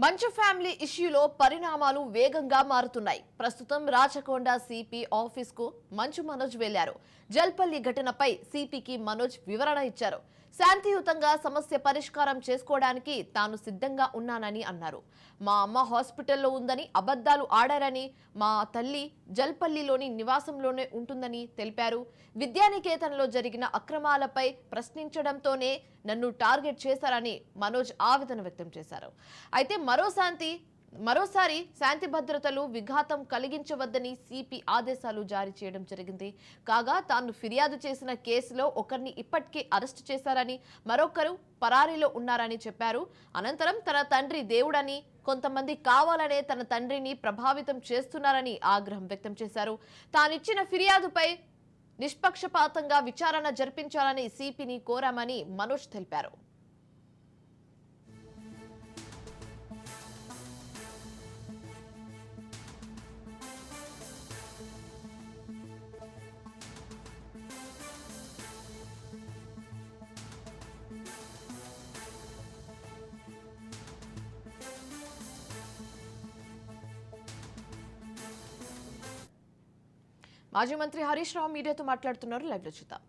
మంచు ఫ్యామిలీ ఇష్యూలో పరిణామాలు వేగంగా మారుతున్నాయి. ప్రస్తుతం రాచకొండ సిపి ఆఫీస్ కు మంచు మనోజ్ వెళ్లారు. జల్పల్లి ఘటనపై సిపికి మనోజ్ వివరణ ఇచ్చారు. శాంతియుతంగా సమస్య పరిష్కారం చేసుకోవడానికి తాను సిద్ధంగా ఉన్నానని అన్నారు. మా అమ్మ హాస్పిటల్లో ఉందని అబద్ధాలు ఆడారని, మా తల్లి జల్పల్లిలోని నివాసంలోనే ఉంటుందని తెలిపారు. విద్యానికేతన్లో జరిగిన అక్రమాలపై ప్రశ్నించడంతోనే నన్ను టార్గెట్ చేశారని మనోజ్ ఆవేదన వ్యక్తం చేశారు. అయితే మరోసారి శాంతి భద్రతలు విఘాతం కలిగించవద్దని సిపి ఆదేశాలు జారీ చేయడం జరిగింది. కాగా తాను ఫిర్యాదు చేసిన కేసులో ఒకరిని ఇప్పటికే అరెస్టు చేశారని, మరొకరు పరారీలో ఉన్నారని చెప్పారు. అనంతరం తన తండ్రి దేవుడని, కొంతమంది కావాలనే తన తండ్రిని ప్రభావితం చేస్తున్నారని ఆగ్రహం వ్యక్తం చేశారు. తానిచ్చిన ఫిర్యాదుపై నిష్పక్షపాతంగా విచారణ జరిపించాలని సిపిని కోరామని మనోజ్ తెలిపారు. మాజీ మంత్రి హరీష్ రావు మీడియాతో మాట్లాడుతున్నారు. లైవ్ లో చూద్దాం.